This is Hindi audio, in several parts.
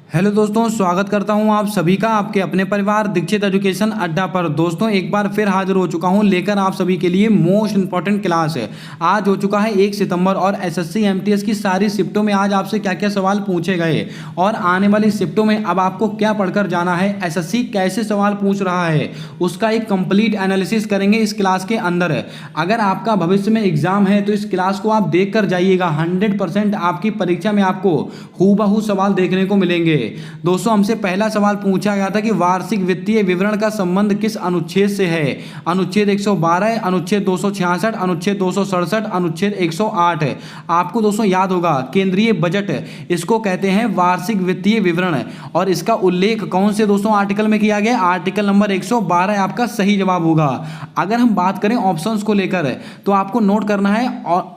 हेलो दोस्तों, स्वागत करता हूं आप सभी का आपके अपने परिवार दीक्षित एजुकेशन अड्डा पर। दोस्तों एक बार फिर हाजिर हो चुका हूं लेकर आप सभी के लिए मोस्ट इंपॉर्टेंट क्लास है। आज हो चुका है 1 सितंबर और एसएससी एमटीएस की सारी शिफ्टों में आज आपसे क्या क्या सवाल पूछे गए और आने वाली शिफ्टों में अब आपको क्या पढ़कर जाना है, एसएससी कैसे सवाल पूछ रहा है, उसका एक कंप्लीट एनालिसिस करेंगे इस क्लास के अंदर। अगर आपका भविष्य में एग्जाम है तो इस क्लास को आप देख कर जाइएगा। 100% आपकी परीक्षा में आपको हूबहू सवाल देखने को मिलेंगे। दोस्तों हमसे पहला सवाल पूछा गया था कि वार्षिक वित्तीय विवरण का संबंध किस अनुच्छेद से है। अनुच्छेद 112, अनुच्छेद 266, अनुच्छेद 267, अनुच्छेद 108 है। आपको दोस्तों याद होगा केंद्रीय बजट इसको कहते हैं वार्षिक वित्तीय विवरण। और इसका उल्लेख कौन से दोस्तों आर्टिकल में किया गया? आर्टिकल नंबर 112 आपका सही जवाब होगा। अगर हम बात करें ऑप्शंस को लेकर तो आपको नोट करना है और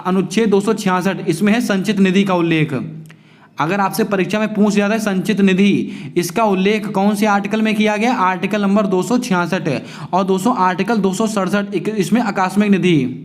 अनुच्छेद 266 इसमें है संचित निधि का उल्लेख। अगर आपसे परीक्षा में पूछ जाता है संचित निधि, इसका उल्लेख कौन से आर्टिकल में किया गया? आर्टिकल नंबर 266 और दोस्तों आर्टिकल 267 इसमें आकस्मिक निधि,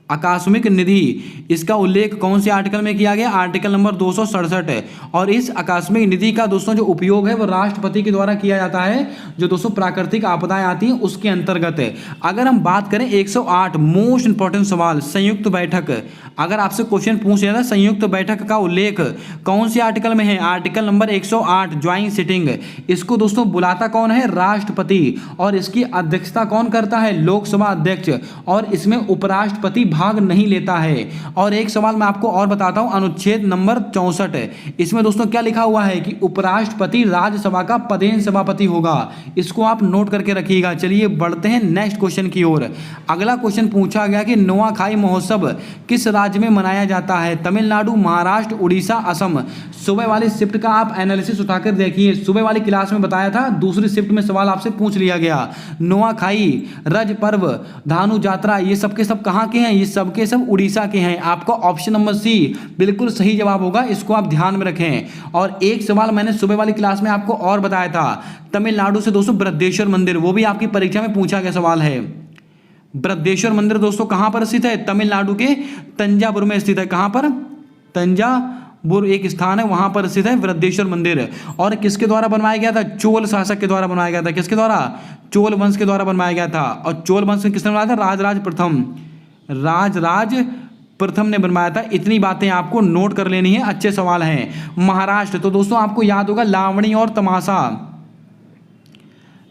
आकस्मिक निधि इसका उल्लेख कौन से आर्टिकल में किया गया? आर्टिकल नंबर 267 है। और इस आकस्मिक निधि का दोस्तों जो उपयोग है वो राष्ट्रपति के द्वारा किया जाता है, जो दोस्तों प्राकृतिक आपदाएं आती हैं उसके अंतर्गत है। अगर हम बात करें 108 मोस्ट इंपॉर्टेंट सवाल, संयुक्त बैठक। अगर आपसे क्वेश्चन पूछ जाता है संयुक्त बैठक का उल्लेख कौन से आर्टिकल में है? Article number 108 joint sitting. इसको दोस्तों बुलाता कौन है? राष्ट्रपति। और इसकी अध्यक्षता कौन करता है? लोकसभा अध्यक्ष। और इसमें उपराष्ट्रपति भाग नहीं लेता है। और एक सवाल मैं आपको और बताता हूं, अनुच्छेद नंबर 64 इसमें दोस्तों क्या लिखा हुआ है कि उपराष्ट्रपति राज्यसभा का पदेन सभापति होगा। इसको आप नोट करके रखिएगा। चलिए बढ़ते हैं नेक्स्ट क्वेश्चन की ओर। अगला क्वेश्चन पूछा गया कि नुआखाई महोत्सव किस राज्य में मनाया जाता है? तमिलनाडु, महाराष्ट्र, उड़ीसा, असम। सुबह वाली शिफ्ट का आप एनालिसिस उठाकर देखिए। सुबह वाली क्लास में बताया था, दूसरी शिफ्ट में सवाल आपसे पूछ लिया गया। नुआखाई, रज पर्व, धानु यात्रा, ये सब के सब कहाँ के हैं? ये सब के सब उड़ीसा के हैं। आपका ऑप्शन नंबर सी बिल्कुल सही जवाब होगा, इसको आप ध्यान में रखें। और एक सवाल मैंने सुबह वाली क्लास में आपको और बताया था, तमिलनाडु से दोस्तों बृहदेश्वर मंदिर, वो भी आपकी परीक्षा में पूछा गया सवाल है। बृहदेश्वर मंदिर दोस्तों कहां पर स्थित है? तमिलनाडु के तंजावुर में स्थित है। कहां पर? तंजावुर एक स्थान है, वहां पर स्थित है बृहदेश्वर मंदिर। और किसके द्वारा बनवाया गया था? चोल शासक के द्वारा बनवाया गया था। किसके द्वारा? चोल वंश के द्वारा बनवाया गया था। और चोल वंश में किसने बनवाया था? राजराज प्रथम ने बनवाया था। इतनी बातें आपको नोट कर लेनी है, अच्छे सवाल हैं। महाराष्ट्र तो दोस्तों आपको याद होगा लावणी और तमाशा,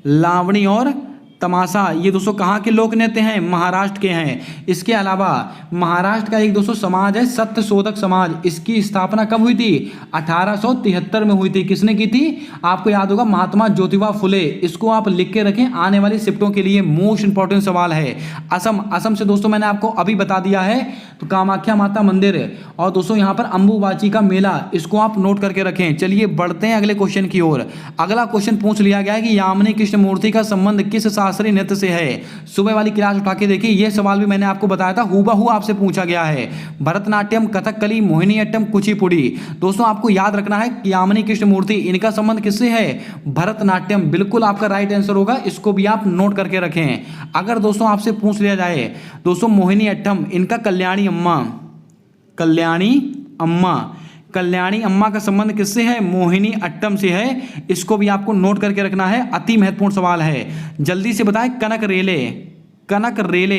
लावणी और तमाशा ये दोस्तों कहाँ के लोक नृत्य हैं? महाराष्ट्र के हैं। इसके अलावा महाराष्ट्र का एक दोस्तों समाज है सत्यशोधक समाज। इसकी स्थापना कब हुई थी? 1873 में हुई थी। किसने की थी? आपको याद होगा महात्मा ज्योतिबा फुले। इसको आप लिख के रखें, आने वाली शिफ्टों के लिए मोस्ट इंपॉर्टेंट सवाल है। असम से दोस्तों मैंने आपको अभी बता दिया है, तो कामाख्या माता मंदिर और दोस्तों यहाँ पर अंबुबाची का मेला, इसको आप नोट करके रखें। चलिए बढ़ते हैं अगले क्वेश्चन की ओर। अगला क्वेश्चन पूछ लिया गया है कि यामिनी कृष्णमूर्ति का संबंध किस शास्त्रीय नृत्य से है? सुबह वाली क्लास उठा के देखिए, यह सवाल भी मैंने आपको बताया था, हूबहू आपसे पूछा गया है। भरतनाट्यम, कथकली, मोहिनीअट्टम, कुचिपुड़ी। दोस्तों आपको याद रखना है कि यामिनी कृष्णमूर्ति इनका संबंध किससे है? भरतनाट्यम। बिल्कुल आपका राइट आंसर होगा, इसको भी आप नोट करके रखें। अगर दोस्तों आपसे पूछ लिया जाए दोस्तों मोहिनीअट्टम, इनका कल्याणी अम्मा का संबंध किससे है? मोहिनी अट्टम से है। इसको भी आपको नोट करके रखना है, अति महत्वपूर्ण सवाल है। जल्दी से बताएं, कनक रेले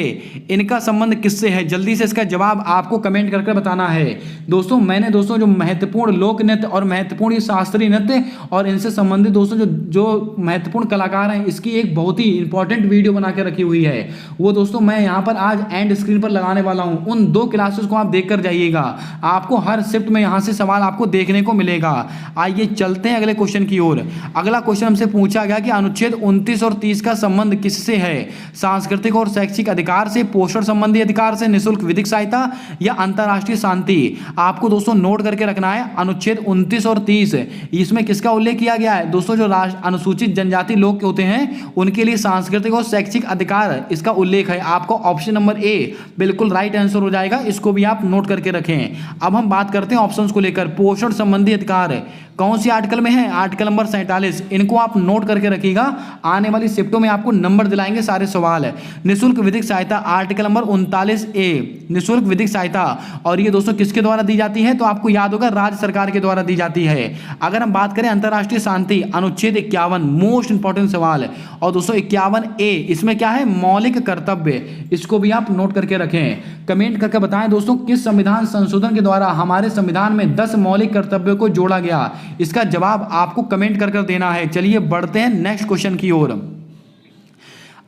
इनका संबंध किससे है? जल्दी से इसका जवाब आपको कमेंट करके बताना है। दोस्तों मैंने दोस्तों जो महत्वपूर्ण लोक नृत्य और महत्वपूर्ण शास्त्रीय नृत्य और इनसे संबंधित दोस्तों जो महत्वपूर्ण कलाकार हैं, इसकी एक बहुत ही इंपॉर्टेंट वीडियो बना के रखी हुई है। वो दोस्तों मैं यहाँ पर आज एंड स्क्रीन पर लगाने वाला हूँ। उन 2 क्लासेस को आप देख कर जाइएगा। आपको हर शिफ्ट में यहाँ से सवाल आपको देखने को मिलेगा। आइए चलते हैं अगले क्वेश्चन की ओर। अगला क्वेश्चन हमसे पूछा गया कि अनुच्छेद 29 और 30 का संबंध किससे है? सांस्कृतिक और शैक्षिक अधिकार से, पोषण संबंधी अधिकार से, निःशुल्क विधिक सहायता या अंतरराष्ट्रीय शांति। आपको दोस्तों नोट करके रखना है अनुच्छेद 29 और 30, इसमें किसका उल्लेख किया गया है? दोस्तों जो अनुसूचित जनजाति लोग होते हैं उनके लिए सांस्कृतिक और शैक्षिक अधिकार, इसका उल्लेख है। आपको ऑप्शन नंबर ए बिल्कुल राइट आंसर हो जाएगा, इसको भी आप नोट करके रखें। अब हम बात करते हैं ऑप्शंस को लेकर। पोषण संबंधी अधिकार कौन सी आर्टिकल में है? Article number 47। इनको आप नोट करके रखिएगा, आने वाली शिफ्टों में आपको नंबर दिलाएंगे सारे सवाल है। निःशुल्क विधिक सहायता आर्टिकल नंबर 39A, निःशुल्क विधिक सहायता, और ये दोस्तों किसके द्वारा दी जाती है? तो आपको याद होगा राज्य सरकार के द्वारा दी जाती है। अगर हम बात करें अंतरराष्ट्रीय शांति, अनुच्छेद 51, मोस्ट इंपॉर्टेंट सवाल है। और दोस्तों 51A इसमें क्या है? मौलिक कर्तव्य, इसको भी आप नोट करके रखें। कमेंट करके बताएं दोस्तों किस संविधान संशोधन के द्वारा हमारे संविधान में 10 मौलिक कर्तव्यों को जोड़ा गया? इसका जवाब आपको कमेंट कर देना है। चलिए बढ़ते हैं नेक्स्ट क्वेश्चन की ओर।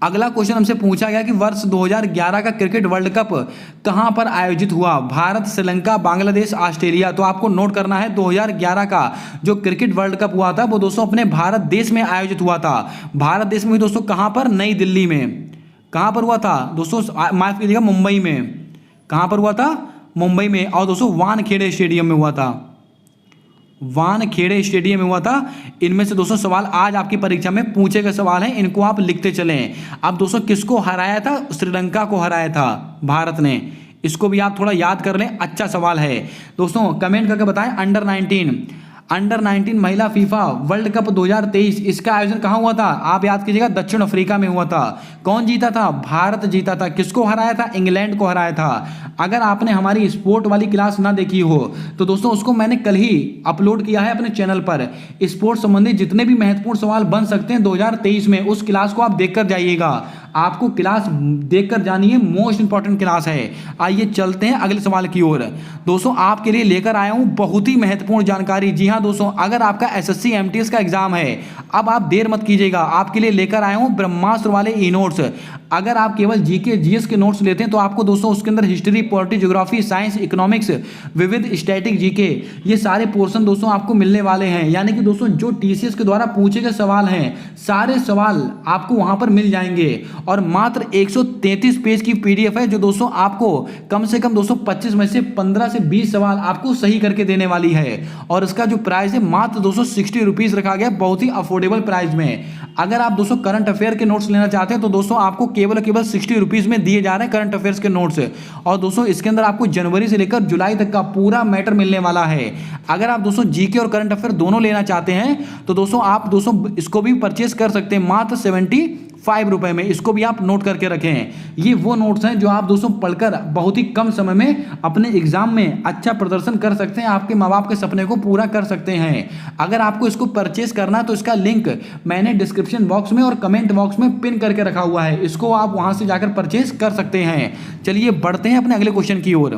अगला क्वेश्चन हमसे पूछा गया कि वर्ष 2011 का क्रिकेट वर्ल्ड कप कहां पर आयोजित हुआ? भारत, श्रीलंका, बांग्लादेश, ऑस्ट्रेलिया। तो आपको नोट करना है 2011 का जो क्रिकेट वर्ल्ड कप हुआ था वो दोस्तों अपने भारत देश में आयोजित हुआ था। भारत देश में दोस्तों कहां पर? नई दिल्ली में। कहां पर हुआ था दोस्तों? माफ कीजिएगा, मुंबई में। कहां पर हुआ था? मुंबई में। और दोस्तों वानखेड़े स्टेडियम में हुआ था, वानखेड़े स्टेडियम में हुआ था। इनमें से दोस्तों सवाल आज आपकी परीक्षा में पूछे गए सवाल हैं, इनको आप लिखते चलें। अब दोस्तों किसको हराया था? श्रीलंका को हराया था भारत ने। इसको भी आप थोड़ा याद कर लें, अच्छा सवाल है दोस्तों। कमेंट करके बताएं। अंडर 19 महिला फीफा वर्ल्ड कप 2023 इसका आयोजन कहां हुआ था? आप याद कीजिएगा, दक्षिण अफ्रीका में हुआ था। कौन जीता था? भारत जीता था। किसको हराया था? इंग्लैंड को हराया था। अगर आपने हमारी स्पोर्ट वाली क्लास ना देखी हो तो दोस्तों उसको मैंने कल ही अपलोड किया है अपने चैनल पर। स्पोर्ट्स संबंधित जितने भी महत्वपूर्ण सवाल बन सकते हैं 2023 में, उस क्लास को आप देखकर जाइएगा। आपको क्लास देखकर जानी है, मोस्ट इंपॉर्टेंट क्लास है। आइए चलते हैं अगले सवाल की ओर। दोस्तों आपके लिए लेकर आया हूं बहुत ही महत्वपूर्ण जानकारी। जी हां दोस्तों, अगर आपका एसएससी एमटीएस का एग्जाम है, अब आप देर मत कीजिएगा। आपके लिए लेकर आया हूं ब्रह्मास्त्र वाले ई नोट्स। अगर आप केवल जीके जीएस के नोट्स लेते हैं तो आपको दोस्तों उसके अंदर history, polity, geography, science, economics, विविध, स्टैटिक, जीके, ये सारे पोर्शन दोस्तों आपको मिलने वाले हैं। यानी कि दोस्तों जो टीसीएस के द्वारा पूछे गए सवाल हैं, सारे सवाल आपको वहां पर मिल जाएंगे। और मात्र 133 पेज की पीडीएफ है जो दोस्तों आपको कम से कम 225 में से 15 से 20 सवाल आपको सही करके देने वाली है। और इसका जो प्राइस है मात्र 260 रुपीज रखा गया, बहुत ही अफोर्डेबल प्राइस में। अगर आप दोस्तों करंट अफेयर के नोट्स लेना चाहते हैं तो दोस्तों आपको केवल 60 रुपीज में दिए जा रहे हैं करंट अफेयर्स के नोट्स। और दोस्तों इसके अंदर आपको जनवरी से लेकर जुलाई तक का पूरा मैटर मिलने वाला है। अगर आप दोस्तों जीके और करंट अफेयर दोनों लेना चाहते हैं तो दोस्तों आप इसको भी परचेस कर सकते हैं मात्र 75 रुपए में। इसको भी आप नोट करके रखें। ये वो नोट्स हैं जो आप दोस्तों पढ़कर बहुत ही कम समय में अपने एग्जाम में अच्छा प्रदर्शन कर सकते हैं, आपके माँ बाप के सपने को पूरा कर सकते हैं। अगर आपको इसको परचेस करना है तो इसका लिंक मैंने डिस्क्रिप्शन बॉक्स में और कमेंट बॉक्स में पिन करके रखा हुआ है, इसको आप वहां से जाकर परचेस कर सकते हैं। चलिए बढ़ते हैं अपने अगले क्वेश्चन की ओर।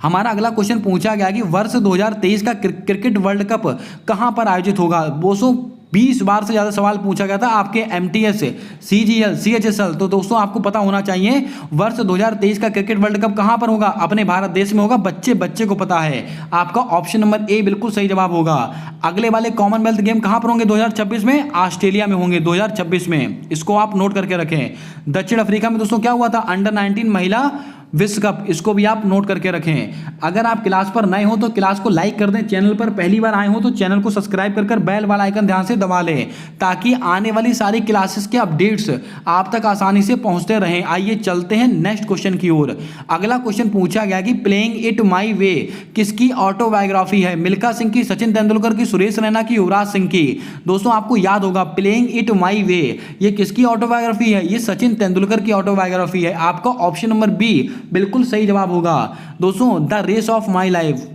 हमारा अगला क्वेश्चन पूछा गया कि वर्ष 2023 का क्रिकेट वर्ल्ड कप कहां पर आयोजित होगा? 220 बार से ज़्यादा सवाल पूछा गया था आपके एमटीएस, सीजीएल, सीएचएसएल। तो दोस्तों आपको पता होना चाहिए वर्ष 2023 का क्रिकेट वर्ल्ड कप कहां पर होगा? अपने भारत देश में होगा। बच्चे को पता है। आपका ऑप्शन नंबर ए बिल्कुल सही जवाब होगा। अगले वाले कॉमनवेल्थ गेम कहां पर होंगे 2026 में? ऑस्ट्रेलिया में होंगे 2026 में। इसको आप नोट करके रखें। दक्षिण अफ्रीका में दोस्तों क्या हुआ था? अंडर 19 महिला विश्व कप। इसको भी आप नोट करके रखें। अगर आप क्लास पर नए हो तो क्लास को लाइक कर दें। चैनल पर पहली बार आए हो तो चैनल को सब्सक्राइब कर बेल वाला आइकन ध्यान से दबा लें ताकि आने वाली सारी क्लासेस के अपडेट्स आप तक आसानी से पहुंचते रहें। आइए चलते हैं नेक्स्ट क्वेश्चन की ओर। अगला क्वेश्चन पूछा गया कि प्लेइंग इट माई वे किसकी ऑटोबायोग्राफी है? मिल्खा सिंह की, सचिन तेंदुलकर की, सुरेश रैना की, युवराज सिंह की। दोस्तों आपको याद होगा प्लेइंग इट माई वे ये किसकी ऑटोबायोग्राफी है? ये सचिन तेंदुलकर की ऑटोबायोग्राफी है। आपका ऑप्शन नंबर बी बिल्कुल सही जवाब होगा। दोस्तों the race of my life,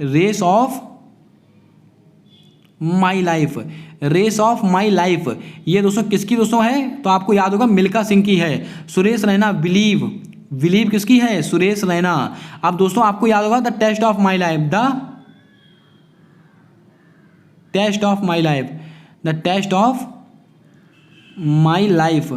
race of my life, race of my life ये दोस्तों किसकी दोस्तों है? तो आपको याद होगा मिल्खा सिंह की है। सुरेश रैना बिलीव किसकी है? सुरेश रैना। अब दोस्तों आपको याद होगा the test of my life, the test of my life, the test of my life,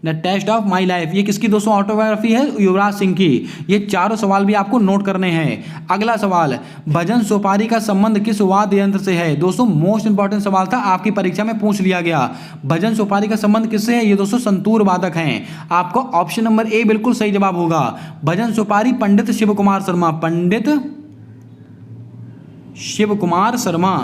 the test of my life ये किसकी दोस्तों ऑटोबायोग्राफी है? युवराज सिंह की। ये चारों सवाल भी आपको नोट करने हैं। अगला सवाल, भजन सोपारी का संबंध किस वाद्य यंत्र से है? दोस्तों मोस्ट इंपॉर्टेंट सवाल था, आपकी परीक्षा में पूछ लिया गया। भजन सोपारी का संबंध किससे है? ये दोस्तों संतूर वादक हैं। आपका ऑप्शन नंबर ए बिल्कुल सही जवाब होगा। भजन सोपारी पंडित शिव कुमार शर्मा, पंडित शिव कुमार शर्मा,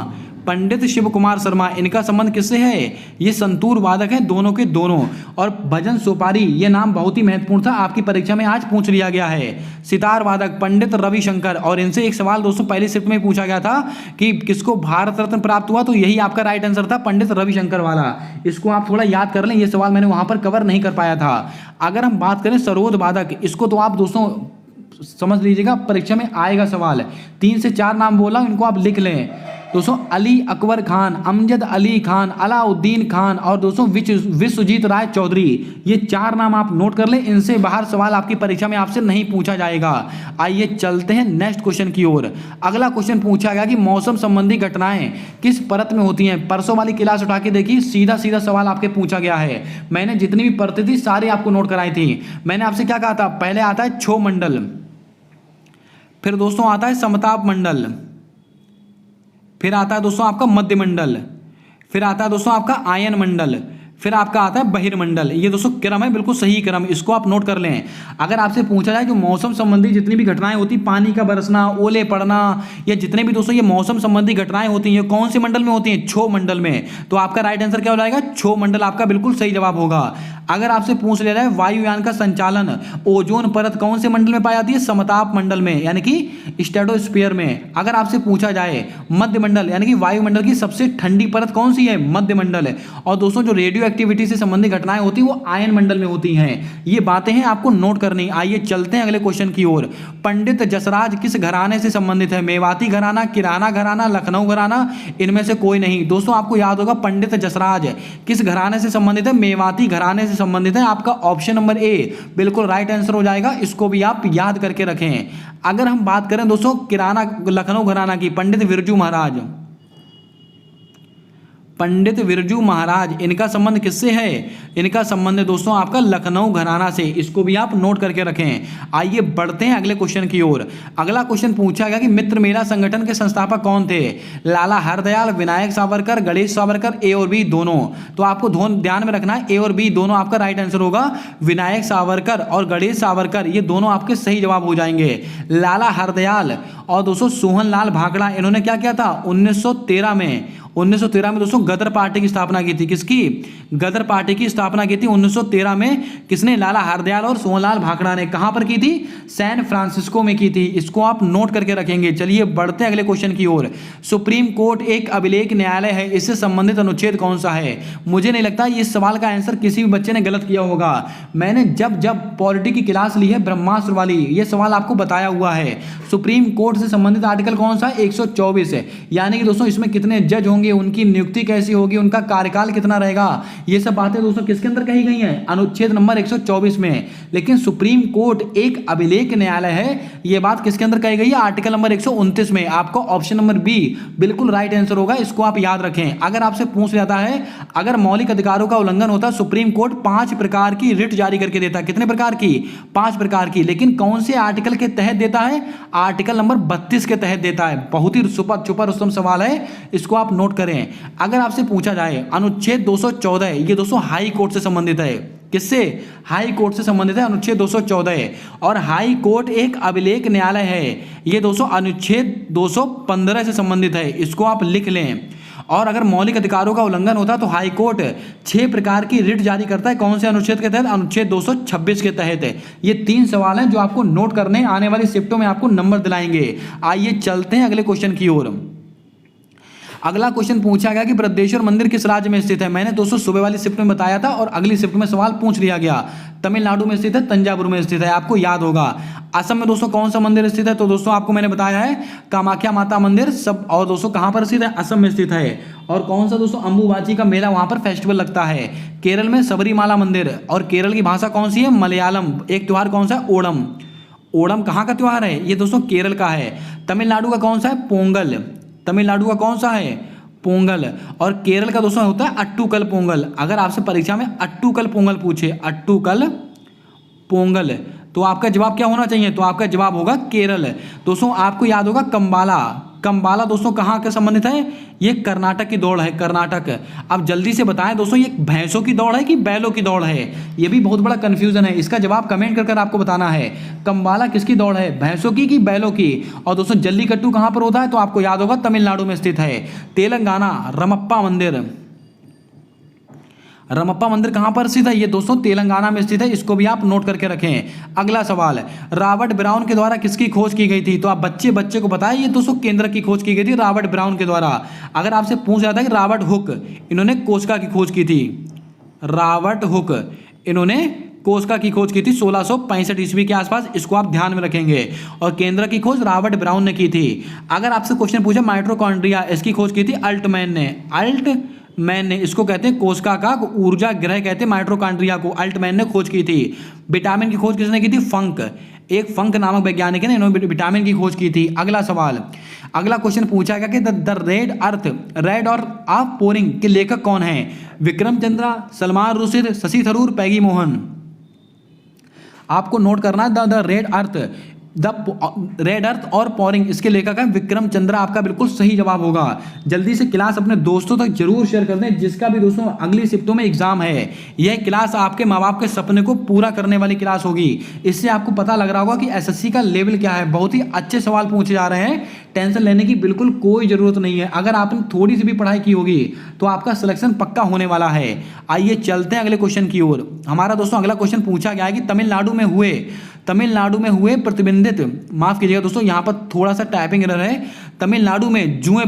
पंडित शिव कुमार शर्मा, इनका संबंध किससे है? ये संतूर वादक हैं दोनों के दोनों। और भजन सोपारी, ये नाम बहुत ही महत्वपूर्ण था, आपकी परीक्षा में आज पूछ लिया गया है। सितार वादक पंडित रविशंकर, और इनसे एक सवाल दोस्तों पहली शिफ्ट में पूछा गया था कि किसको भारत रत्न प्राप्त हुआ, तो यही आपका राइट आंसर था, पंडित रविशंकर वाला। इसको आप थोड़ा याद कर लें, ये सवाल मैंने वहां पर कवर नहीं कर पाया था। अगर हम बात करें सरोद वादक, इसको तो आप दोस्तों समझ लीजिएगा, परीक्षा में आएगा सवाल। 3 से 4 नाम बोला, इनको आप लिख लें दोस्तों। अली अकबर खान, अमजद अली खान, अलाउद्दीन खान और दोस्तों विश्वजीत राय चौधरी, ये 4 नाम आप नोट कर लें। इनसे बाहर सवाल आपकी परीक्षा में आपसे नहीं पूछा जाएगा। आइए चलते हैं नेक्स्ट क्वेश्चन की ओर। अगला क्वेश्चन पूछा गया कि मौसम संबंधी घटनाएं किस परत में होती हैं। परसों वाली क्लास उठा के देखिए, सीधा सीधा सवाल आपके पूछा गया है। मैंने जितनी भी परतें थी सारी आपको नोट कराई थी। मैंने आपसे क्या कहा था, पहले आता है क्षोभ मंडल, फिर दोस्तों आता है समताप मंडल, फिर आता है दोस्तों आपका मध्य मंडल, फिर आता है दोस्तों आपका आयन मंडल, फिर आपका आता है बहिर्मंडल। ये दोस्तों क्रम है, बिल्कुल सही क्रम, इसको आप नोट कर लें। अगर आपसे पूछा जाए कि मौसम संबंधी जितनी भी घटनाएं होती, पानी का बरसना, ओले पड़ना, या जितने भी दोस्तों ये मौसम संबंधी घटनाएं होती हैं, कौन से मंडल में होती हैं? क्षोभ मंडल में। तो आपका राइट आंसर क्या हो जाएगा? क्षोभ मंडल आपका बिल्कुल सही जवाब होगा। अगर आपसे पूछ लिया जाए वायुयान का संचालन ओजोन परत कौन से मंडल में पाई जाती है? समताप मंडल में, यानी कि स्ट्रेटोस्फीयर में। अगर आपसे पूछा जाए मध्य मंडल, यानी कि वायुमंडल की सबसे ठंडी परत कौन सी है? मध्य मंडल है। और दोस्तों जो रेडियो एक्टिविटी से संबंधित घटनाएं होती है वो आयन मंडल में होती हैं। ये बातें हैं आपको नोट करनी। आइए चलते हैं अगले क्वेश्चन की ओर। पंडित जसराज किस घराने से संबंधित है? मेवाती घराना, किराना घराना, लखनऊ घराना, इनमें से कोई नहीं। दोस्तों आपको याद होगा पंडित जसराज किस घराने से संबंधित है? मेवाती घराने से संबंधित है। आपका ऑप्शन नंबर ए बिल्कुल राइट आंसर हो जाएगा, इसको भी आप याद करके रखें। अगर हम बात करें दोस्तों किराना लखनऊ घराना की, पंडित बिरजू महाराज, पंडित बिरजू महाराज, इनका संबंध किससे है? इनका संबंध है दोस्तों आपका लखनऊ घराना से, इसको भी आप नोट करके रखें। आइए बढ़ते हैं अगले क्वेश्चन की ओर। अगला क्वेश्चन पूछा गया कि मित्र मेला संगठन के संस्थापक कौन थे? लाला हरदयाल, विनायक सावरकर, गणेश सावरकर, ए और बी दोनों। तो आपको ध्यान में रखना है, ए और बी दोनों आपका राइट आंसर होगा। विनायक सावरकर और गणेश सावरकर ये दोनों आपके सही जवाब हो जाएंगे। लाला हरदयाल और दोस्तों सोहनलाल भाखड़ा, इन्होंने क्या किया था? 1913 में दोस्तों गदर पार्टी की स्थापना की थी। किसकी? गदर पार्टी की स्थापना की थी 1913 में। किसने? लाला हरदयाल और सोहनलाल भाखड़ा ने। कहां पर की थी? सैन फ्रांसिस्को में की थी। इसको आप नोट करके रखेंगे। चलिए बढ़ते हैं अगले क्वेश्चन की ओर। सुप्रीम कोर्ट एक अभिलेख न्यायालय है, इससे संबंधित अनुच्छेद कौन सा है? मुझे नहीं लगता इस सवाल का आंसर किसी भी बच्चे ने गलत किया होगा। मैंने जब पॉलिटी की क्लास ली है ब्रह्मास्त्र वाली, यह सवाल आपको बताया हुआ है। सुप्रीम कोर्ट से संबंधित आर्टिकल कौन सा? 124 है। यानी कि दोस्तों इसमें कितने जज होंगे, उनकी नियुक्ति कैसी होगी, उनका कार्यकाल कितना रहेगा, ये सब बातें दोस्तों किसके अंदर कही गई हैं? अनुच्छेद नंबर 124 में। लेकिन सुप्रीम कोर्ट एक अभिलेख न्यायालय है, ये बात किसके अंदर कही गई है? आर्टिकल नंबर 129 में। आपको ऑप्शन नंबर बी बिल्कुल राइट आंसर होगा, इसको आप याद रखें। अगर आपसे पूछ जाता है अगर मौलिक अधिकारों का उल्लंघन होता है, सुप्रीम कोर्ट 5 प्रकार की रिट जारी करके देता है। कितने प्रकार की? 5 प्रकार की। लेकिन कौन से आर्टिकल के तहत देता है? आर्टिकल नंबर 32 के तहत देता है। बहुत ही छुपा रुस्तम सवाल है, इसको आप नोट करें। अगर आपसे पूछा जाए अनुच्छेद 214, ये दोस्तों हाई कोर्ट से संबंधित है। किससे? हाई कोर्ट से संबंधित है अनुच्छेद 214। और हाई कोर्ट एक अभिलेख न्यायालय है, ये दोस्तों अनुच्छेद 215 से संबंधित है, इसको आप लिख लें। और अगर मौलिक अधिकारों का उल्लंघन होता है तो हाई कोर्ट 6 प्रकार की रिट जारी करता है। कौन से अनुच्छेद के तहत? अनुच्छेद 226 के तहत है। ये 3 सवाल हैं जो आपको नोट करने, आने वाली शिफ्टों में आपको नंबर दिलाएंगे। आइए चलते हैं अगले क्वेश्चन की ओर। अगला क्वेश्चन पूछा गया कि बृहदेश्वर मंदिर किस राज्य में स्थित है? मैंने दोस्तों सुबह वाली शिफ्ट में बताया था और अगली शिफ्ट में सवाल पूछ लिया गया। तमिलनाडु में स्थित है, तंजावुर में स्थित है, आपको याद होगा। असम में दोस्तों कौन सा मंदिर स्थित है? तो दोस्तों आपको मैंने बताया है कामाख्या माता मंदिर सब। और दोस्तों कहां पर स्थित है? असम में स्थित है। और कौन सा दोस्तों? अंबुबाची का मेला, वहां पर फेस्टिवल लगता है। केरल में सबरीमाला मंदिर। और केरल की भाषा कौन सी है? मलयालम। एक त्योहार कौन सा? ओणम। ओणम कहाँ का त्योहार है? ये दोस्तों केरल का है। तमिलनाडु का कौन सा है? पोंगल। तमिलनाडु का कौन सा है? पोंगल। और केरल का दोस्तों होता है अट्टूकल पोंगल। अगर आपसे परीक्षा में अट्टूकल पोंगल पूछे, अट्टूकल पोंगल, तो आपका जवाब क्या होना चाहिए? तो आपका जवाब होगा केरल। दोस्तों आपको याद होगा कंबाला, कंबाला दोस्तों कहाँ के संबंधित है? ये कर्नाटक की दौड़ है, कर्नाटक। अब जल्दी से बताएं दोस्तों, ये भैंसों की दौड़ है कि बैलों की दौड़ है? ये भी बहुत बड़ा कंफ्यूजन है, इसका जवाब कमेंट कर आपको बताना है। कंबाला किसकी दौड़ है, भैंसों की कि बैलों की? और दोस्तों जल्लीकट्टू कहाँ पर होता है? तो आपको याद होगा तमिलनाडु में स्थित है। तेलंगाना रमप्पा मंदिर, रमप्पा मंदिर कहां पर स्थित है? ये दोस्तों तेलंगाना में स्थित है, इसको भी आप नोट करके रखें। अगला सवाल, रॉबर्ट ब्राउन के द्वारा किसकी खोज की गई थी? तो आप बच्चे को बताएं, ये दोस्तों केंद्र की खोज की गई थी रॉबर्ट ब्राउन के द्वारा। अगर आपसे पूछ जाता है कि रॉबर्ट हुक, इन्होंने कोस्का की खोज की थी। रॉबर्ट हुक, इन्होंने कोस्का की खोज की थी 1665 ईस्वी के आसपास, इसको आप ध्यान में रखेंगे। और केंद्र की खोज रॉबर्ट ब्राउन ने की थी। अगर आपसे क्वेश्चन पूछा माइटोकॉन्ड्रिया, इसकी खोज की थी अल्टमैन ने। अल्टमैन ने, इसको कहते हैं कोस्का का ऊर्जा ग्रह कहते हैं माइटोकॉन्ड्रिया को, अल्टमैन ने खोज की थी। विटामिन की खोज किसने की थी? फंक, एक फंक नामक वैज्ञानिक है, इन्होंने विटामिन की खोज की थी। अगला सवाल, अगला क्वेश्चन पूछा गया कि द रेड अर्थ, रेड और ऑफ पोरिंग के लेखक कौन है? विक्रम चंद्रा, सलमान रुशिद, शशि थरूर, पैगी मोहन। आपको नोट करना है the red earth, the red earth और पॉरिंग, इसके लेखक है विक्रम चंद्रा। आपका बिल्कुल सही जवाब होगा। जल्दी से क्लास अपने दोस्तों तक जरूर शेयर कर दें, जिसका भी दोस्तों अगली शिफ्टों में एग्जाम है। यह क्लास आपके माँ बाप के सपने को पूरा करने वाली क्लास होगी। इससे आपको पता लग रहा होगा कि एसएससी का लेवल क्या है। बहुत ही अच्छे सवाल पूछे जा रहे हैं, टेंशन लेने की बिल्कुल कोई जरूरत नहीं है। अगर आपने थोड़ी सी भी पढ़ाई की होगी तो आपका सिलेक्शन पक्का होने वाला है। आइए चलते हैं अगले क्वेश्चन की ओर। हमारा दोस्तों अगला क्वेश्चन पूछा गया है कि तमिलनाडु में हुए प्रतिबंधित, माफ कीजिएगा दोस्तों यहाँ पर थोड़ा सा टाइपिंग एरर है। तमिलनाडु में जुए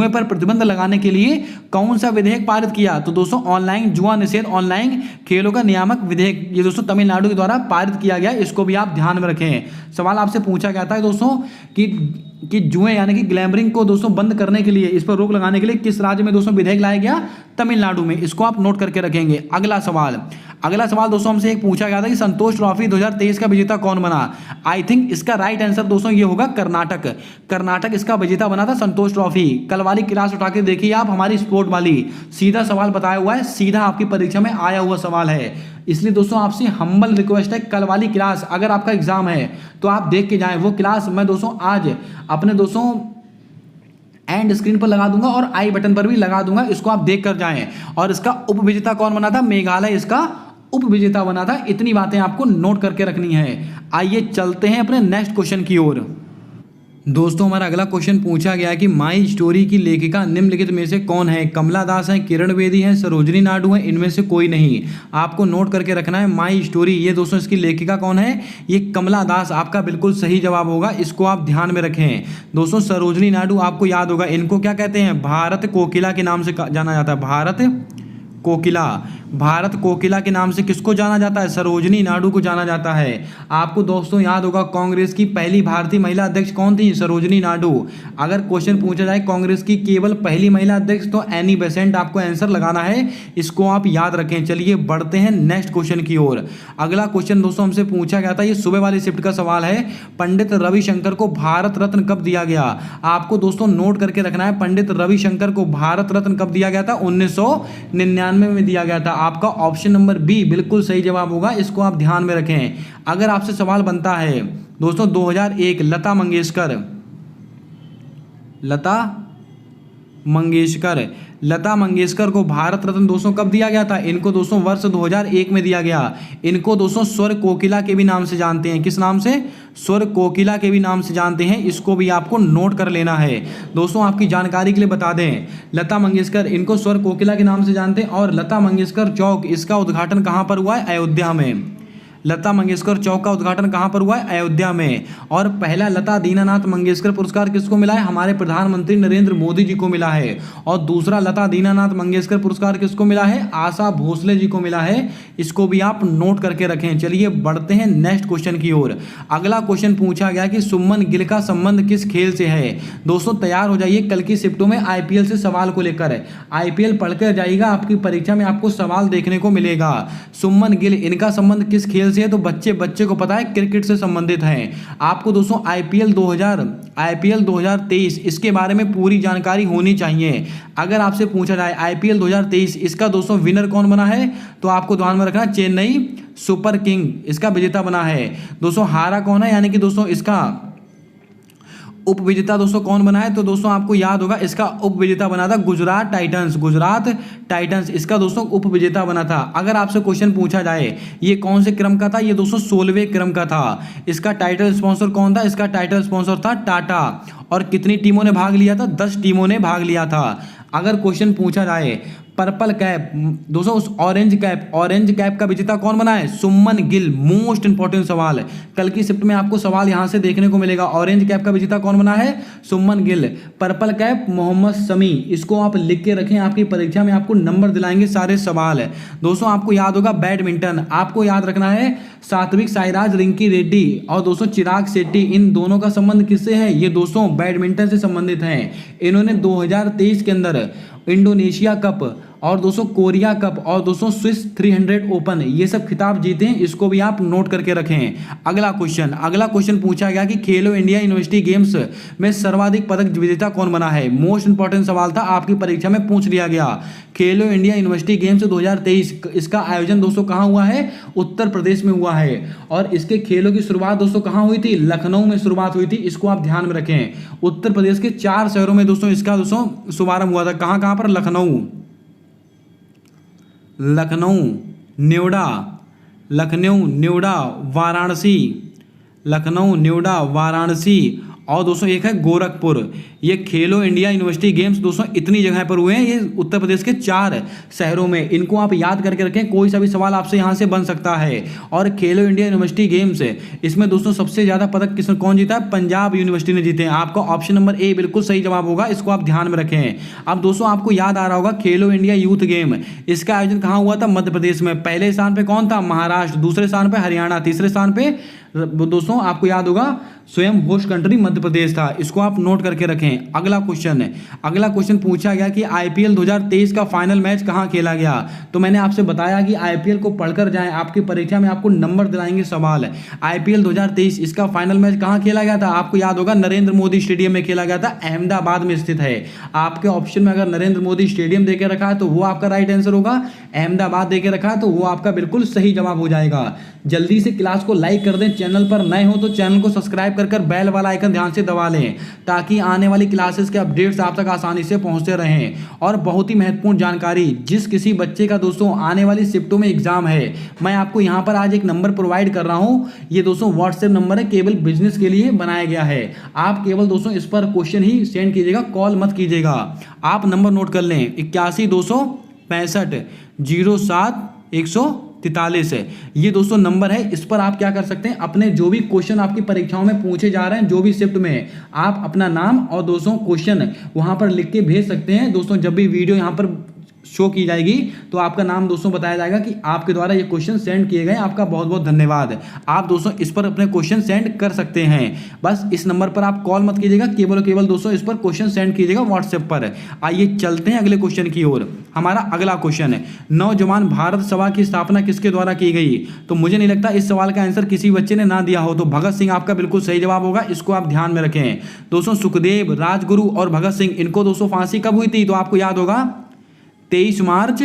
पर प्रतिबंध लगाने के लिए कौन सा विधेयक पारित किया? तो दोस्तों ऑनलाइन जुआ निषेध, ऑनलाइन खेलों का नियामक विधेयक, ये दोस्तों तमिलनाडु के द्वारा पारित किया गया। इसको भी आप ध्यान में रखें। सवाल आपसे पूछा गया था दोस्तों कि जुए यानी कि ग्लैमरिंग को दोस्तों बंद करने के लिए, इस पर रोक लगाने के लिए किस राज्य में दोस्तों विधेयक लाया गया? तमिलनाडु में। इसको आप नोट करके रखेंगे। अगला सवाल दोस्तों हमसे एक पूछा गया था कि संतोष ट्रॉफी 2023 का विजेता कौन बना? आई थिंक इसका राइट आंसर दोस्तों ये होगा कर्नाटक इसका विजेता बना था संतोष ट्रॉफी। कल वाली क्लास उठा के देखिए आप, हमारी स्पोर्ट वाली, सीधा सवाल बताया हुआ है, सीधा आपकी परीक्षा में आया हुआ सवाल है। इसलिए दोस्तों आपसे हम्बल रिक्वेस्ट है, कल वाली क्लास अगर आपका एग्जाम है तो आप देख के जाएं। वो क्लास मैं दोस्तों आज अपने दोस्तों एंड स्क्रीन पर लगा दूंगा और आई बटन पर भी लगा दूंगा, इसको आप देख कर जाएं। और इसका उपविजेता कौन बना था? मेघालय इसका उपविजेता बना था। इतनी बातें आपको नोट करके रखनी है। आइए चलते हैं अपने नेक्स्ट क्वेश्चन की ओर। दोस्तों हमारा अगला क्वेश्चन पूछा गया है कि माई स्टोरी की लेखिका निम्नलिखित में से कौन है? कमला दास है, किरण बेदी है, सरोजनी नायडू है, इनमें से कोई नहीं। आपको नोट करके रखना है माई स्टोरी, ये दोस्तों इसकी लेखिका कौन है? ये कमला दास आपका बिल्कुल सही जवाब होगा, इसको आप ध्यान में रखें। दोस्तों सरोजनी नायडू आपको याद होगा, इनको क्या कहते हैं? भारत कोकिला के नाम से जाना जाता है। भारत कोकिला के नाम से किसको जाना जाता है? सरोजनी नायडू को जाना जाता है। आपको दोस्तों याद होगा कांग्रेस की पहली भारतीय महिला अध्यक्ष कौन थी? सरोजनी नायडू। अगर क्वेश्चन पूछा जाए कांग्रेस की केवल पहली महिला अध्यक्ष, तो एनी बेसेंट आपको आंसर लगाना है, इसको आप याद रखें। चलिए बढ़ते हैं नेक्स्ट क्वेश्चन की ओर। अगला क्वेश्चन दोस्तों हमसे पूछा गया था, ये सुबह वाली शिफ्ट का सवाल है, पंडित रविशंकर को भारत रत्न कब दिया गया? आपको दोस्तों नोट करके रखना है, पंडित रविशंकर को भारत रत्न कब दिया गया था? 1999 में दिया गया था। आपका ऑप्शन नंबर बी बिल्कुल सही जवाब होगा, इसको आप ध्यान में रखें। अगर आपसे सवाल बनता है दोस्तों 2001 लता मंगेशकर को भारत रत्न दोस्तों कब दिया गया था? इनको दोस्तों वर्ष 2001 में दिया गया। इनको दोस्तों स्वर कोकिला के भी नाम से जानते हैं। किस नाम से? स्वर कोकिला के भी नाम से जानते हैं, इसको भी आपको नोट कर लेना है। दोस्तों आपकी जानकारी के लिए बता दें, लता मंगेशकर इनको स्वर कोकिला के नाम से जानते हैं। और लता मंगेशकर चौक, इसका उद्घाटन कहाँ पर हुआ है? अयोध्या में। लता मंगेशकर चौक का उद्घाटन कहाँ पर हुआ है? अयोध्या में। और पहला लता दीनानाथ मंगेशकर पुरस्कार किसको मिला है? हमारे प्रधानमंत्री नरेंद्र मोदी जी को मिला है। और दूसरा लता दीनानाथ मंगेशकर पुरस्कार किसको मिला है? आशा भोसले जी को मिला है, इसको भी आप नोट करके रखें। चलिए बढ़ते हैं नेक्स्ट क्वेश्चन की ओर। अगला क्वेश्चन पूछा गया कि सुमन गिल का संबंध किस खेल से है? दोस्तों तैयार हो जाइए, कल की शिफ्टों में आईपीएल से सवाल को लेकर आईपीएल पढ़कर जाइएगा, आपकी परीक्षा में आपको सवाल देखने को मिलेगा। सुमन गिल, इनका संबंध किस खेल से है? तो बच्चे को पता है, क्रिकेट से संबंधित हैं। आपको दोस्तों आईपीएल 2023 इसके बारे में पूरी जानकारी होनी चाहिए। अगर आपसे पूछा जाए आईपीएल 2023 इसका दोस्तों विनर कौन बना है, तो आपको ध्यान में रखना चेन्नई सुपर किंग इसका विजेता बना है। दोस्तों हारा कौन है, यानी कि दोस्तों इसका उप विजेता दोस्तों कौन बना है, तो दोस्तों आपको याद होगा इसका उप विजेता बना था गुजरात टाइटंस। गुजरात टाइटंस इसका दोस्तों उप विजेता बना था। अगर आपसे क्वेश्चन पूछा जाए ये कौन से क्रम का था, ये दोस्तों 16वें क्रम का था। इसका टाइटल स्पॉन्सर कौन था, इसका टाइटल स्पॉन्सर था टाटा। और कितनी टीमों ने भाग लिया था, 10 टीमों ने भाग लिया था। अगर क्वेश्चन पूछा जाए पर्पल कैप दोस्तों उस ऑरेंज कैप का विजेता कौन बना है, सुमन गिल। मोस्ट इंपॉर्टेंट सवाल है, कल की शिफ्ट में आपको सवाल यहां से देखने को मिलेगा। ऑरेंज कैप का विजेता कौन बना है, सुमन गिल। पर्पल कैप मोहम्मद शमी, इसको आप लिख के रखें, आपकी परीक्षा में आपको नंबर दिलाएंगे सारे सवाल है। दोस्तों आपको याद होगा बैडमिंटन, आपको याद रखना है सात्विक साईराज रिंकी रेड्डी और दोस्तों चिराग शेट्टी, इन दोनों का संबंध किससे है, ये दोस्तों बैडमिंटन से संबंधित हैं। इन्होंने 2023 के अंदर इंडोनेशिया कप और दोस्तों कोरिया कप और दोस्तों स्विस 300 ओपन ये सब खिताब जीते हैं, इसको भी आप नोट करके रखें। अगला क्वेश्चन पूछा गया कि खेलो इंडिया यूनिवर्सिटी गेम्स में सर्वाधिक पदक विजेता कौन बना है। मोस्ट इंपॉर्टेंट सवाल था, आपकी परीक्षा में पूछ लिया गया। खेलो इंडिया यूनिवर्सिटी गेम्स 2023 इसका आयोजन दोस्तों कहाँ हुआ है, उत्तर प्रदेश में हुआ है। और इसके खेलों की शुरुआत दोस्तों कहाँ हुई थी, लखनऊ में शुरुआत हुई थी, इसको आप ध्यान में रखें। उत्तर प्रदेश के 4 शहरों में दोस्तों इसका दोस्तों शुभारंभ हुआ था। कहाँ पर, लखनऊ, न्योडा, वाराणसी, लखनऊ, न्योडा, वाराणसी और दोस्तों एक है गोरखपुर। ये खेलो इंडिया यूनिवर्सिटी गेम्स दोस्तों इतनी जगह पर हुए हैं, ये उत्तर प्रदेश के 4 शहरों में। इनको आप याद करके रखें, कोई सा भी सवाल आपसे यहाँ से बन सकता है। और खेलो इंडिया यूनिवर्सिटी गेम्स इसमें दोस्तों सबसे ज़्यादा पदक कौन जीता है, पंजाब यूनिवर्सिटी ने जीते हैं। आपका ऑप्शन नंबर ए बिल्कुल सही जवाब होगा, इसको आप ध्यान में रखें। अब दोस्तों आपको याद आ रहा होगा खेलो इंडिया यूथ गेम, इसका आयोजन कहाँ हुआ था, मध्य प्रदेश में। पहले स्थान पर कौन था, महाराष्ट्र, दूसरे स्थान पर हरियाणा, तीसरे स्थान पर दोस्तों आपको याद होगा स्वयं होस्ट कंट्री मध्य प्रदेश था। इसको आप नोट करके रखें। अगला क्वेश्चन पूछा गया कि आईपीएल 2023 का फाइनल मैच कहां खेला गया। तो मैंने आपसे बताया कि आईपीएल को पढ़कर जाएं, आपकी परीक्षा में आपको नंबर दिलाएंगे सवाल। आईपीएल 2023 इसका फाइनल मैच कहां खेला गया था, आपको याद होगा नरेंद्र मोदी स्टेडियम में खेला गया था, अहमदाबाद में स्थित है। आपके ऑप्शन में अगर नरेंद्र मोदी स्टेडियम देके रखा है तो वो आपका राइट आंसर होगा, अहमदाबाद देके रखा है तो वो आपका बिल्कुल सही जवाब हो जाएगा। जल्दी से क्लास को लाइक कर दें, चैनल पर नए हो तो चैनल को सब्सक्राइब कर बेल वाला आइकन ध्यान से दबा लें, ताकि आने वाली क्लासेस के अपडेट्स आप तक आसानी से पहुंचते रहें। और बहुत ही महत्वपूर्ण जानकारी, जिस किसी बच्चे का दोस्तों आने वाली शिफ्टों में एग्जाम है, मैं आपको यहां पर आज एक नंबर प्रोवाइड कर रहा हूं। ये दोस्तों व्हाट्सएप नंबर है, केवल बिजनेस के लिए बनाया गया है। आप केवल दोस्तों इस पर क्वेश्चन ही सेंड कीजिएगा, कॉल मत कीजिएगा। आप नंबर नोट कर लें 81 265 07 143 है, ये दोस्तों नंबर है। इस पर आप क्या कर सकते हैं, अपने जो भी क्वेश्चन आपकी परीक्षाओं में पूछे जा रहे हैं, जो भी शिफ्ट में, आप अपना नाम और दोस्तों क्वेश्चन वहां पर लिख के भेज सकते हैं। दोस्तों जब भी वीडियो यहां पर शो की जाएगी तो आपका नाम दोस्तों बताया जाएगा कि आपके द्वारा ये क्वेश्चन सेंड किए गए। आपका बहुत बहुत धन्यवाद। आप दोस्तों इस पर अपने क्वेश्चन सेंड कर सकते हैं। बस इस नंबर पर आप कॉल मत कीजिएगा, केवल दोस्तों इस पर क्वेश्चन सेंड कीजिएगा व्हाट्सएप पर। आइए चलते हैं अगले क्वेश्चन की ओर। हमारा अगला क्वेश्चन है, नौजवान भारत सभा की स्थापना किसके द्वारा की गई। तो मुझे नहीं लगता इस सवाल का आंसर किसी बच्चे ने ना दिया हो, तो भगत सिंह आपका बिल्कुल सही जवाब होगा, इसको आप ध्यान में रखें। दोस्तों सुखदेव, राजगुरु और भगत सिंह, इनको दोस्तों फांसी कब हुई थी, तो आपको याद होगा 23 मार्च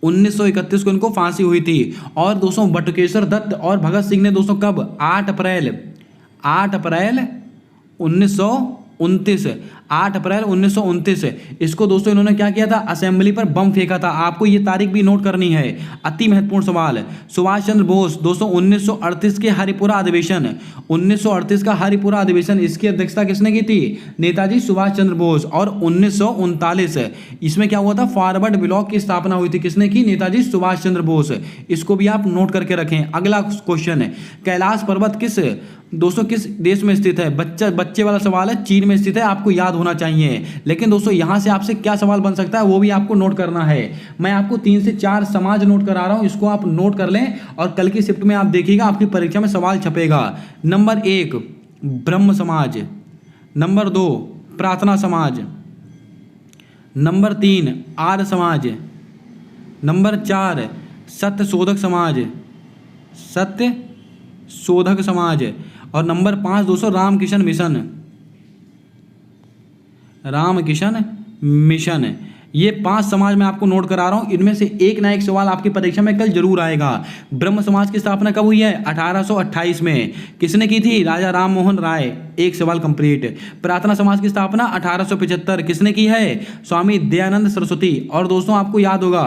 1931 को इनको फांसी हुई थी। और दोस्तों बटुकेश्वर दत्त और भगत सिंह ने दोस्तों कब, 8 अप्रैल 1929, 8 अप्रैल 1929 इसको दोस्तों इन्होंने क्या किया था, असेंबली पर बम फेंका था। आपको ये तारीख भी नोट करनी है, अति महत्वपूर्ण सवाल है। सुभाष चंद्र बोस दोस्तों 1938 के हरिपुरा अधिवेशन, 1938 का हरिपुरा अधिवेशन, इसकी अध्यक्षता किसने की थी, नेताजी सुभाष चंद्र बोस। और 1939 इसमें क्या हुआ था, फॉरवर्ड ब्लॉक की स्थापना हुई थी, किसने की, नेताजी सुभाष चंद्र बोस। इसको भी आप नोट करके रखें। अगला क्वेश्चन है, कैलाश पर्वत किस देश में स्थित है। बच्चे वाला सवाल है, चीन में स्थित है, आपको याद होना चाहिए। लेकिन दोस्तों यहां से आपसे क्या सवाल बन सकता है वो भी आपको नोट करना है। मैं आपको 3 से 4 समाज नोट करा रहा हूं, इसको आप नोट कर लें और कल की शिफ्ट में आप देखिएगा आपकी परीक्षा में सवाल छपेगा। नंबर 1 ब्रह्म समाज, नंबर 2 प्रार्थना समाज, नंबर 3 आर्य समाज, नंबर 4 सत्य शोधक समाज और नंबर 5 दोस्तों रामकृष्ण मिशन। ये 5 समाज मैं आपको नोट करा रहा हूं, इनमें से एक ना एक सवाल आपकी परीक्षा में कल जरूर आएगा। ब्रह्म समाज की स्थापना कब हुई है? 1828 में। किसने की थी? राजा राम मोहन राय। एक सवाल कंप्लीट। प्रार्थना समाज की स्थापना 1875। किसने की है? स्वामी दयानंद सरस्वती। और दोस्तों आपको याद होगा,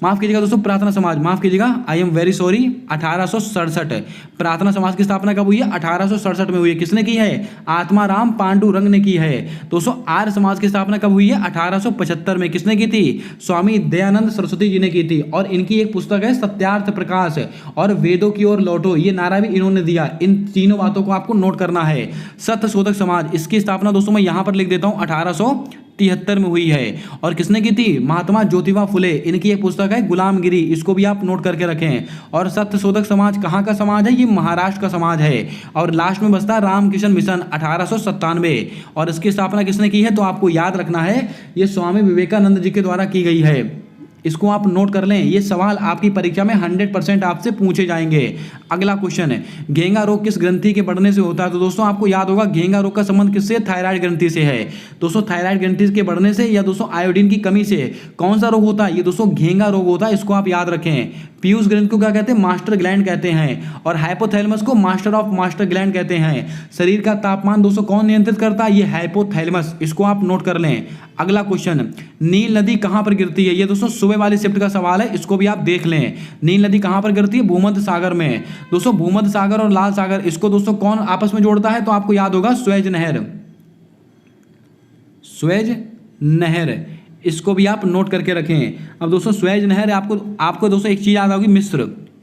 माफ कीजिएगा दोस्तों, प्रार्थना समाज, माफ कीजिएगा, आई एम वेरी सॉरी, 1867। प्रार्थना समाज की स्थापना कब हुई है? 1867 में हुई है। किसने की है? आत्माराम पांडुरंग ने की है। दोस्तों आर्य समाज की स्थापना कब हुई है? 1875 में। किसने की थी? स्वामी दयानंद सरस्वती जी ने की थी। और इनकी एक पुस्तक है सत्यार्थ प्रकाश और वेदों की ओर लौटो, ये नारा भी इन्होंने दिया। इन तीनों बातों को आपको नोट करना है। सत्य शोधक समाज, इसकी स्थापना दोस्तों मैं यहां पर लिख देता हूं, 1873 में हुई है। और किसने की थी? महात्मा ज्योतिबा फुले। इनकी एक पुस्तक है गुलामगिरी, इसको भी आप नोट करके रखें। और सत्य शोधक समाज कहाँ का समाज है? ये महाराष्ट्र का समाज है। और लास्ट में बचता है रामकृष्ण मिशन, 1897। और इसकी स्थापना किसने की है? तो आपको याद रखना है, ये स्वामी विवेकानंद जी के द्वारा की गई है। इसको आप नोट कर लें, ये सवाल आपकी परीक्षा में 100% आपसे पूछे जाएंगे। अगला क्वेश्चन है, घेंगा रोग किस ग्रंथि के बढ़ने से होता है? तो दोस्तों आपको याद होगा, घेंगा रोग का संबंध किससे? थायराइड ग्रंथि से है। दोस्तों थायराइड ग्रंथि के बढ़ने से या दोस्तों आयोडीन की कमी से कौन सा रोग होता है? ये दोस्तों घेंगा रोग होता है, इसको आप याद रखें। पीयूष ग्रंथि को क्या कहते हैं? मास्टर ग्लैंड कहते हैं। और हाइपोथैलेमस को मास्टर ऑफ मास्टर ग्लैंड कहते हैं। शरीर का तापमान दोस्तों कौन नियंत्रित करता है? ये हाइपोथैलेमस, इसको आप नोट कर लें। अगला क्वेश्चन, नील नदी कहां पर गिरती है? ये दोस्तों सुबह वाली शिफ्ट का सवाल है, इसको भी आप देख लें। नील नदी कहां पर गिरती है? भूमध्य सागर में। दोस्तों भूमध्य सागर और लाल सागर, इसको दोस्तों कौन आपस में जोड़ता है? तो आपको याद होगा, स्वेज नहर। स्वेज नहर, इसको भी आप नोट करके रखें। अब दोस्तों स्वेज नहर, आपको दोस्तों एक चीज याद होगी,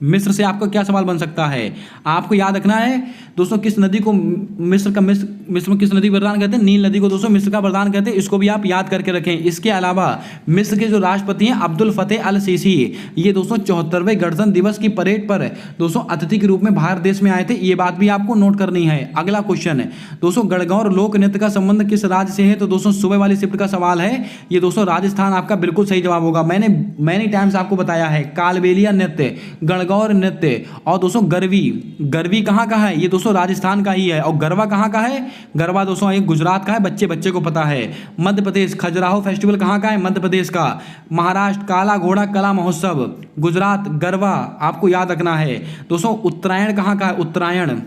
मिस्र से आपको क्या सवाल बन सकता है? आपको याद रखना है दोस्तों, किस नदी को मिस्र में किस नदी का वरदान कहते हैं? नील नदी को दोस्तों मिस्र का वरदान कहते हैं, इसको भी आप याद करके रखें। इसके अलावा मिस्र के जो राष्ट्रपति हैं अब्दुल फतेह अल सीसी, ये दोस्तों 74वें गणतंत्र दिवस की परेड पर दोस्तों अतिथि के रूप में भारत देश में आए थे, ये बात भी आपको नोट करनी है। अगला क्वेश्चन है दोस्तों, गणगौर लोक नृत्य का संबंध किस राज्य से है? तो दोस्तों सुबह वाली शिफ्ट का सवाल है, ये दोस्तों राजस्थान आपका बिल्कुल सही जवाब होगा। मैंने मैनी टाइम्स आपको बताया है, कालबेलिया नृत्य, गणगौर नृत्य। और दोस्तों गरवी कहाँ का है? ये दोस्तों राजस्थान का ही है। और गरबा कहाँ का है? गरबा दोस्तों ये गुजरात का है, बच्चे को पता है। मध्य प्रदेश, खजुराहो फेस्टिवल कहाँ का है? मध्य प्रदेश का। महाराष्ट्र, काला घोड़ा कला महोत्सव। गुजरात, गरबा आपको याद रखना है। दोस्तों उत्तरायण कहाँ का है? उत्तरायण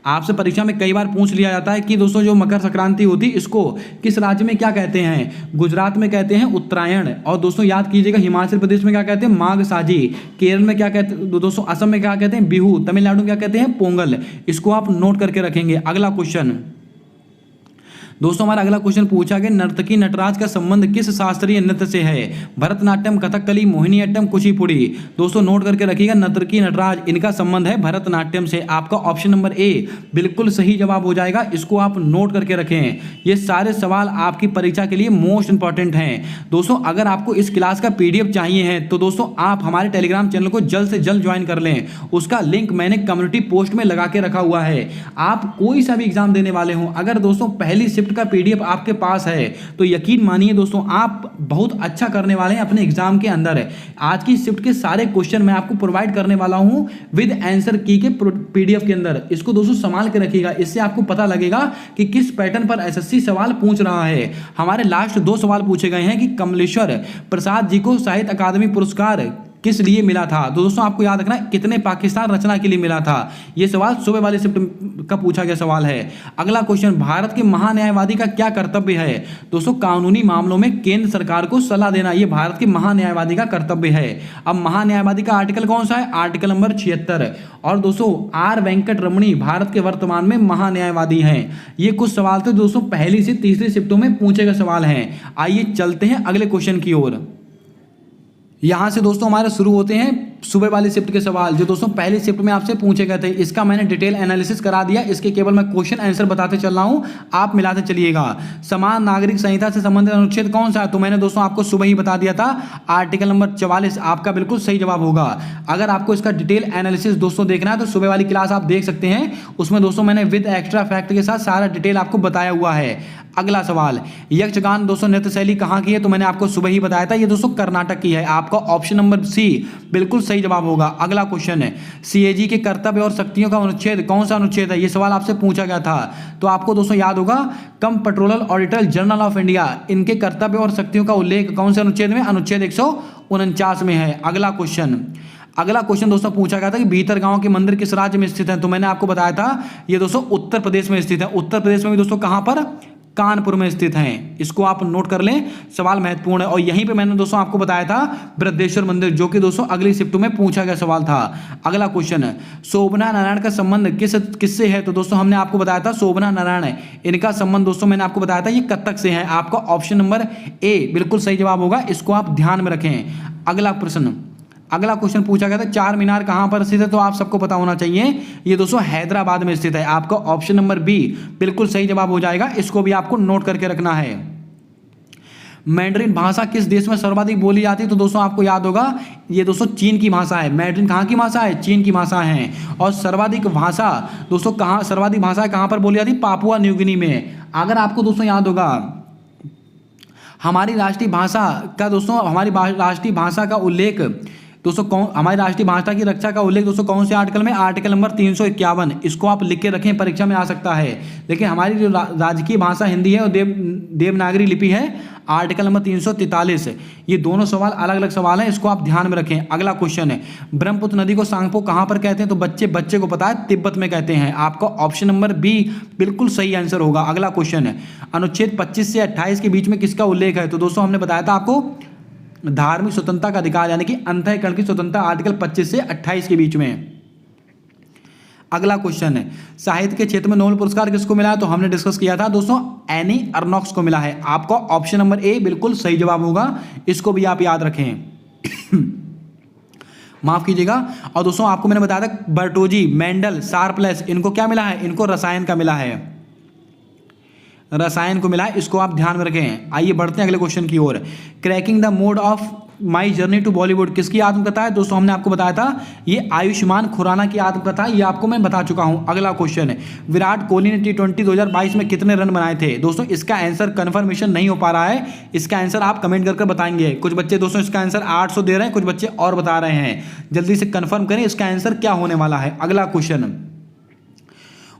आपसे परीक्षा में कई बार पूछ लिया जाता है कि दोस्तों जो मकर संक्रांति होती है इसको किस राज्य में क्या कहते हैं? गुजरात में कहते हैं उत्तरायण। और दोस्तों याद कीजिएगा, हिमाचल प्रदेश में क्या कहते हैं? माघ साजी। केरल में क्या कहते हैं दोस्तों? असम में क्या कहते हैं? बिहू। तमिलनाडु में क्या कहते हैं? पोंगल। इसको आप नोट करके रखेंगे। अगला क्वेश्चन दोस्तों, हमारा अगला क्वेश्चन पूछा गया, नर्तकी नटराज का संबंध किस शास्त्रीय नृत्य से है? भरतनाट्यम, कथकली, मोहिनीअट्टम, कुचिपुड़ी। दोस्तों नोट करके रखिएगा, नर्तकी नटराज, इनका संबंध है भरतनाट्यम से। आपका ऑप्शन नंबर ए बिल्कुल सही जवाब हो जाएगा, इसको आप नोट करके रखें। ये सारे सवाल आपकी परीक्षा के लिए मोस्ट इंपॉर्टेंट हैं। दोस्तों अगर आपको इस क्लास का PDF चाहिए है तो दोस्तों आप हमारे टेलीग्राम चैनल को जल्द से जल्द ज्वाइन कर लें। उसका लिंक मैंने कम्युनिटी पोस्ट में लगा के रखा हुआ है। आप कोई सा भी एग्जाम देने वाले हों, अगर दोस्तों पहली शिफ्ट का PDF आपके पास है तो यकीन मानिए दोस्तों आप बहुत अच्छा करने वाले हैं अपने एग्जाम के अंदर। आज की शिफ्ट के सारे क्वेश्चन मैं आपको प्रोवाइड करने वाला हूं विद आंसर की के PDF के अंदर। इसको दोस्तों संभाल के रखिएगा, इससे आपको पता लगेगा कि किस पैटर्न पर SSC सवाल पूछ रहा है। हमारे लास्ट 2 सवाल पूछे गए हैं कि कमलेश्वर प्रसाद जी को साहित्य अकादमी पुरस्कार किस लिए मिला था? तो दोस्तों आपको याद रखना है कितने पाकिस्तान रचना के लिए मिला था। यह सवाल सुबह वाले शिफ्ट का पूछा गया सवाल है। अगला क्वेश्चन, भारत के महान्यायवादी का क्या कर्तव्य है? दोस्तों कानूनी मामलों में केंद्र सरकार को सलाह देना, यह भारत के महान्यायवादी का कर्तव्य है। अब महान्यायवादी का आर्टिकल कौन सा है? Article number 76। और दोस्तों R वेंकट रमणी भारत के वर्तमान में महान्यायवादी हैं। ये कुछ सवाल थे दोस्तों पहली से तीसरी शिफ्टों में पूछे गए सवाल हैं। आइए चलते हैं अगले क्वेश्चन की ओर। यहां से दोस्तों हमारे शुरू होते हैं सुबह वाली शिफ्ट के सवाल, जो दोस्तों पहली शिफ्ट में आपसे पूछे गए थे। इसका मैंने डिटेल एनालिसिस करा दिया, इसके केवल मैं क्वेश्चन आंसर बताते चल रहा हूं, आप मिलाते चलिएगा। समान नागरिक संहिता से संबंधित अनुच्छेद कौन सा है? तो मैंने दोस्तों आपको सुबह ही बता दिया था, आर्टिकल नंबर 44 आपका बिल्कुल सही जवाब होगा। अगर आपको इसका डिटेल एनालिसिस दोस्तों देखना है तो सुबह वाली क्लास आप देख सकते हैं, उसमें दोस्तों मैंने विद एक्स्ट्रा फैक्ट के साथ सारा डिटेल आपको बताया हुआ है। अगला सवाल, यक्षगान दोस्तों नृत्य शैली कहाँ की है? तो मैंने आपको सुबह ही बताया था, ये दोस्तों कर्नाटक की है। आपका ऑप्शन नंबर सी बिल्कुल सही जवाब होगा। अगला क्वेश्चन है, सीएजी के कर्तव्य और शक्तियों का अनुच्छेद कौन सा अनुच्छेद है? ये सवाल आपसे पूछा गया था, तो आपको दोस्तों याद होगा comptroller auditor general of India, इनके कर्तव्य और शक्तियों का उल्लेख कौन से अनुच्छेद में? अनुच्छेद 149 में है। अगला क्वेश्चन दोस्तों पूछा गया था कि भीतरगांव के मंदिर किस राज्य में स्थित है? तो मैंने आपको बताया था ये दोस्तों उत्तर प्रदेश में स्थित है। उत्तर प्रदेश में भी दोस्तों कहां पर? कानपुर में स्थित हैं। इसको आप नोट कर लें, सवाल महत्वपूर्ण है। और यहीं पे मैंने दोस्तों आपको बताया था बृहदेश्वर मंदिर, जो कि दोस्तों अगली शिफ्ट में पूछा गया सवाल था। अगला क्वेश्चन है, शोभना नारायण का संबंध किससे है? तो दोस्तों हमने आपको बताया था शोभना नारायण है, इनका संबंध दोस्तों मैंने आपको बताया था ये कथक से है। आपका ऑप्शन नंबर ए बिल्कुल सही जवाब होगा, इसको आप ध्यान में रखें। अगला क्वेश्चन पूछा गया था चार मीनार कहां पर स्थित है? तो आप सबको पता होना चाहिए, ये दोस्तों हैदराबाद में स्थित है। आपका ऑप्शन नंबर बी बिल्कुल सही जवाब हो जाएगा, इसको भी आपको नोट करके रखना है। मैंड्रिन भाषा किस देश में सर्वाधिक बोली जाती है? तो दोस्तों आपको याद होगा ये दोस्तों चीन की भाषा है। मैंड्रिन कहाँ की भाषा है? चीन की भाषा है। और सर्वाधिक भाषा दोस्तों सर्वाधिक भाषा कहाँ पर बोली जाती है? पापुआ न्यू गिनी में। अगर आपको दोस्तों याद होगा हमारी राष्ट्रीय भाषा का उल्लेख दोस्तों हमारी राष्ट्रीय भाषा की रक्षा का उल्लेख दोस्तों कौन से आर्टिकल में? Article number 351। इसको आप लिख के रखें, परीक्षा में आ सकता है। देखिए हमारी जो राजकीय भाषा हिंदी है और देवनागरी लिपि है, आर्टिकल नंबर 343। ये दोनों सवाल अलग अलग सवाल हैं, इसको आप ध्यान में रखें। अगला क्वेश्चन है, ब्रह्मपुत्र नदी को सांगपो कहाँ पर कहते हैं? तो बच्चे को पता है, तिब्बत में कहते हैं। आपका ऑप्शन नंबर बी बिल्कुल सही आंसर होगा। अगला क्वेश्चन है, अनुच्छेद 25 से 28 के बीच में किसका उल्लेख है? तो दोस्तों हमने बताया था आपको धार्मिक स्वतंत्रता का अधिकार, यानी कि अंतःकरण की स्वतंत्रता, आर्टिकल 25 से 28 के बीच में। अगला क्वेश्चन है, साहित्य के क्षेत्र में नोबेल पुरस्कार किसको मिला है? तो हमने डिस्कस किया था दोस्तों एनी अर्नोक्स को मिला है। आपका ऑप्शन नंबर ए बिल्कुल सही जवाब होगा, इसको भी आप याद रखें। माफ कीजिएगा। और दोस्तों आपको मैंने बताया था बर्टोजी, मेंडल, शार्पलेस, इनको क्या मिला है? इनको रसायन का मिला है, रसायन को मिला है, इसको आप ध्यान में रखें। आइए बढ़ते हैं अगले क्वेश्चन की ओर। Cracking the mode of my journey to Bollywood किसकी आत्मकथा है? दोस्तों हमने आपको बताया था ये आयुष्मान खुराना की आत्मकथा है, ये आपको मैं बता चुका हूं। अगला क्वेश्चन है, विराट कोहली ने T20 2022 में कितने रन बनाए थे? दोस्तों इसका आंसर कंफर्मेशन नहीं हो पा रहा है, इसका आंसर आप कमेंट करके बताएंगे। कुछ बच्चे दोस्तों इसका आंसर 800 दे रहे हैं, कुछ बच्चे और बता रहे हैं। जल्दी से कंफर्म करें इसका आंसर क्या होने वाला है। अगला क्वेश्चन,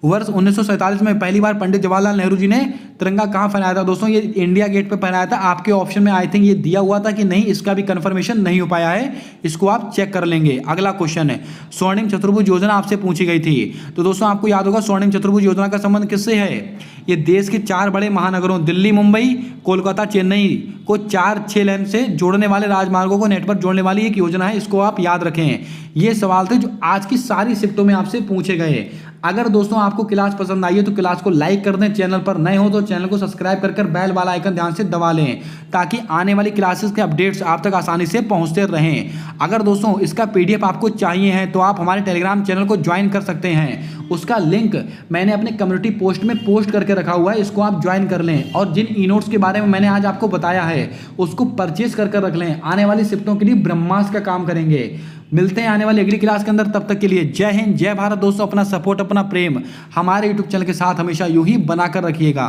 वर्ष 1947 में पहली बार पंडित जवाहरलाल नेहरू जी ने तिरंगा कहाँ फहराया था? दोस्तों ये इंडिया गेट पे फहराया था। आपके ऑप्शन में आई थिंक ये दिया हुआ था कि नहीं, इसका भी कंफर्मेशन नहीं हो पाया है, इसको आप चेक कर लेंगे। अगला क्वेश्चन है, स्वर्णिम चतुर्भुज योजना आपसे पूछी गई थी, तो दोस्तों आपको याद होगा स्वर्णिम चतुर्भुज योजना का संबंध किससे है? ये देश के 4 बड़े महानगरों दिल्ली, मुंबई, कोलकाता, चेन्नई को 4-6 लेन से जोड़ने वाले राजमार्गों को नेटवर्क जोड़ने वाली एक योजना है, इसको आप याद रखें। ये सवाल थे जो आज की सारी शिफ्टों में आपसे पूछे गए। अगर दोस्तों आपको क्लास पसंद आई है तो क्लास को लाइक कर दें, चैनल पर नए हो तो चैनल को सब्सक्राइब कर बेल वाला आइकन ध्यान से दबा लें, ताकि आने वाली क्लासेस के अपडेट्स आप तक आसानी से पहुंचते रहें। अगर दोस्तों इसका PDF आपको चाहिए है तो आप हमारे टेलीग्राम चैनल को ज्वाइन कर सकते हैं, उसका लिंक मैंने अपने कम्युनिटी पोस्ट में पोस्ट करके रखा हुआ है, इसको आप ज्वाइन कर लें। और जिन ई-नोट्स के बारे में मैंने आज आपको बताया है उसको परचेज कर रख लें, आने वाली शिफ्टों के लिए ब्रह्मास्त्र का काम करेंगे। मिलते हैं आने वाली अगली क्लास के अंदर, तब तक के लिए जय हिंद, जय भारत। दोस्तों अपना सपोर्ट, अपना प्रेम हमारे YouTube चैनल के साथ हमेशा यूं ही बनाकर रखिएगा।